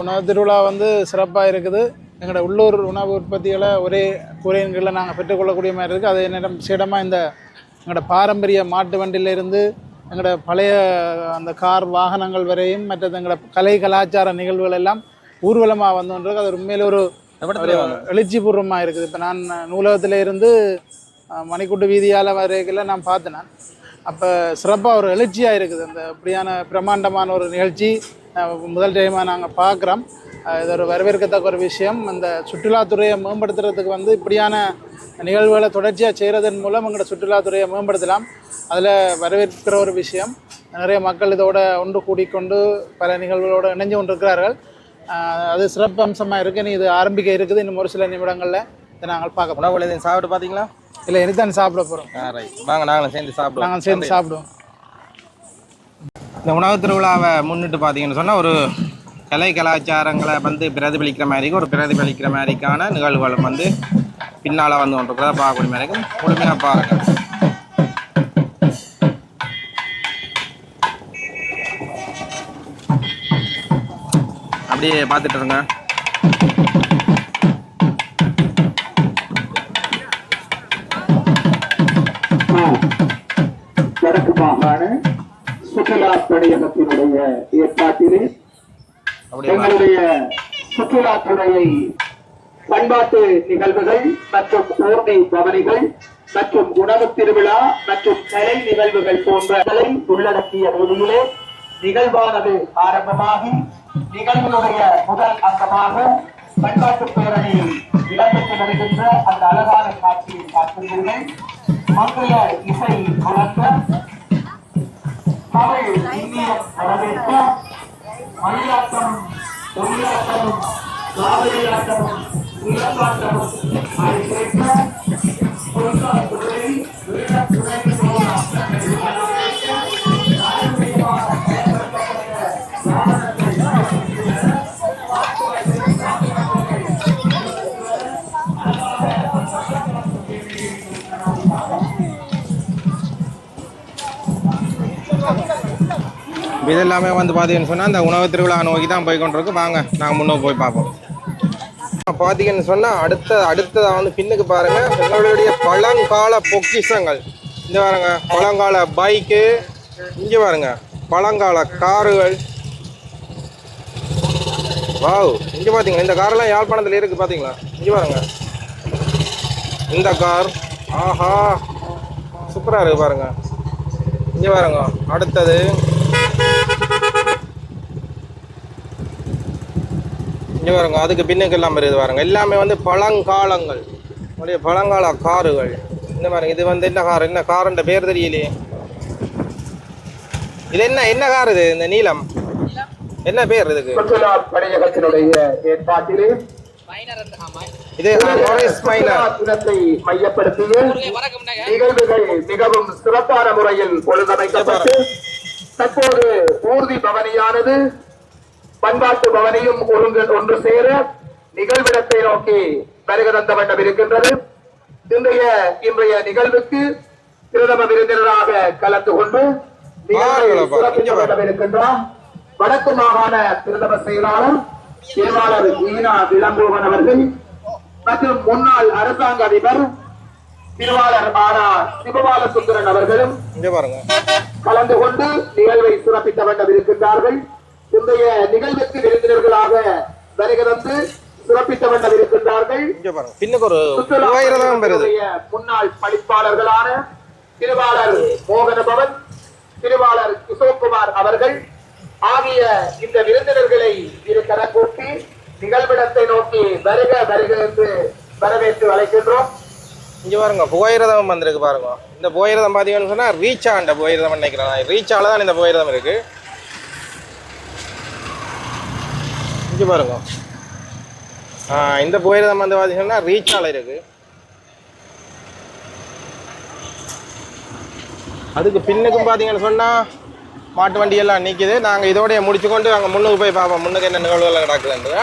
உணவு திருவிழா வந்து சிறப்பாக இருக்குது. எங்களோட உள்ளூர் உணவு உற்பத்திகளை ஒரே கூரையின் கீழே நாங்கள் பெற்றுக்கொள்ளக்கூடிய மாதிரி இருக்குது. அதே நேரம் விசேடமாக இந்த எங்களோட பாரம்பரிய மாட்டு வண்டியிலிருந்து எங்களோட பழைய அந்த கார் வாகனங்கள் வரையும் மற்றது எங்களோட கலை கலாச்சார நிகழ்வுகள் எல்லாம் ஊர்வலமாக வந்துருக்கு. அது உண்மையில் ஒரு எழுச்சி பூர்வமாக இருக்குது. இப்போ நான் நூலகத்தில் இருந்து மணிக்கூட்டு வீதியால் வரைக்கும் நான் பார்த்தேன். நான் அப்போ சிறப்பாக ஒரு எழுச்சியாக இருக்குது. அந்த இப்படியான பிரம்மாண்டமான ஒரு நிகழ்ச்சி முதல் டைமாக நாங்கள் பார்க்குறோம். இது ஒரு வரவேற்கத்தக்க ஒரு விஷயம். அந்த சுற்றுலாத்துறையை மேம்படுத்துறதுக்கு வந்து இப்படியான நிகழ்வுகளை தொடர்ச்சியாக செய்கிறதன் மூலம் எங்களோட சுற்றுலாத்துறையை மேம்படுத்தலாம். அதில் வரவேற்கிற ஒரு விஷயம். நிறைய மக்கள் இதோட ஒன்று கூடிக்கொண்டு பல நிகழ்வுகளோடு இணைஞ்சு கொண்டு இருக்கிறார்கள். அது சிறப்பு அம்சமாக இருக்குது. இது ஆரம்பிக்க இருக்குது. இன்னும் ஒரு சில நிமிடங்களில் இதை நாங்கள் பார்க்க போகிறோம். உணவு சாப்பிட்டு பார்த்தீங்களா? இல்லை, இனிதான் சாப்பிட போகிறோம். வாங்க நாங்களும் சேர்ந்து சாப்பிடுவோம். இந்த உணவு திருவிழாவை முன்னிட்டு பார்த்தீங்கன்னு சொன்னால் ஒரு கலை கலாச்சாரங்களை வந்து பிரதிபலிக்கிற மாதிரிக்கான நிகழ்வுகளும் வந்து பின்னால் வந்து கொண்டிருக்கிறத பார்க்கக்கூடிய மாதிரிக்கும் முழுமையாக பாருங்கள். அப்படியே பார்த்துட்டு இருங்க. வடக்கு மாகாண சுற்றுலா பணியகத்தினுடைய ஏற்பாட்டிலே எங்களுடைய சுற்றுலாத்துறையை பண்பாட்டு நிகழ்வுகள் மற்றும் ஊர்தி பவனிகள் மற்றும் உணவு திருவிழா மற்றும் கலை நிகழ்வுகள் போன்றவை உள்ளடக்கிய நிலையிலே நிகழ்வானது ஆரம்பமாகி நிகழ்வுடைய முதல் அங்கமாக பண்பாட்டு பேரணி இடம்பெற்று வருகின்ற அந்த அழகான காட்சியை பார்க்கிறீர்கள். மங்கள இசை முழக்க தமிழ் இந்தியம் வரவேற்க மயிலாட்டமும் தொழிலாட்டமும் காவிரியாட்டமும் இளங்காட்டமும் அதை கேட்க பொருளாதாரத்துறை இது எல்லாமே வந்து பார்த்தீங்கன்னு சொன்னால் அந்த உணவு திருவிழா நோக்கி தான் போய் கொண்டிருக்கு. வாங்க நாங்கள் முன்னோக்கி போய் பார்ப்போம். பார்த்தீங்கன்னு சொன்னால் அடுத்ததாக வந்து பின்னுக்கு பாருங்கள் எங்களுடைய பழங்கால பொக்கிஷங்கள். இங்கே பாருங்க, பழங்கால பைக்கு, இங்கே பாருங்க பழங்கால காருகள். வாவ், இங்கே பார்த்தீங்களா இந்த காரெல்லாம் யாழ்ப்பாணத்தில் இருக்குது பார்த்தீங்களா? இங்கே பாருங்க இந்த கார், ஆஹா சூப்பராக இருக்குது பாருங்க. இங்கே பாருங்க அடுத்தது இங்கே பாருங்க, அதுக்கு பின்னுக்கு எல்லாம் இருக்குது பாருங்க. எல்லாமே வந்து பழங்காலங்கள், பழங்கால காருகள். இந்த பாருங்க, இது வந்து என்ன காருன்ற பேர் தெரியலையே. இது என்ன கார் இது? இந்த நீலம் என்ன பேர் இதுக்கு? இது மையப்படுத்திய நிகழ்வுகள் மிகவும் சிறப்பான முறையில் ஒழுங்கமைக்கப்பட்டு தற்போது ஊர்தி பவனியானது பண்பாட்டு பவனியும் ஒன்று சேர நிகழ்விடத்தை நோக்கி வருகை தந்த வண்ணம் இருக்கின்றது. இன்றைய நிகழ்வுக்கு பிரதம விருந்தினராக கலந்து கொண்டு இருக்கின்றார் வடக்கு மாகாண பிரதம செயலாளர் செயலாளர் ஈனா விளம்புவன் அவர்கள் மற்றும் முன்னாள் அரசாங்க அதிபர் திருவாளர் சிவபால சுந்தரன் அவர்களும் கலந்து கொண்டு நிகழ்வை சிறப்பித்த வண்ணம் இருக்கின்றார்கள். இன்றைய நிகழ்வுக்கு விருந்தினர்களாக வருகை தந்து சிறப்பித்த வண்ணம் இருக்கின்றார்கள். முன்னாள் பணிப்பாளர்களான திருவாளர் மோகனபவன், திருவாளர் கிஷோக்குமார் அவர்கள் ஆகிய இந்த விருந்தினர்களை இரு கரங்கூப்பி நிகழ்விடத்தை நோக்கி வருக என்று வரவேற்று அழைக்கின்றோம். இங்க பாருங்க புகையிரதம் வந்திருக்கு பாருங்க. இந்த புகையிரதம் பாத்தீங்கன்னு சொன்னா ரீச்சாண்ட புகையிரதம் நினைக்கிறேன். ரீச்சால தான் இந்த புகையிரதம் இருக்கு. இங்க பாருங்க, இந்த புகையிரதம் வந்து பாத்தீங்கன்னா ரீச்சால இருக்கு. அதுக்கு பின்னுக்கும் பாத்தீங்கன்னு சொன்னா மாட்டு வண்டி எல்லாம் நிற்கிது. நாங்கள் இதோடய முடிச்சுக்கொண்டு அங்கே முன்னுக்கு போய் பார்ப்போம் முன்னுக்கு என்ன நிகழ்வுகள் நடக்குதுன்னு.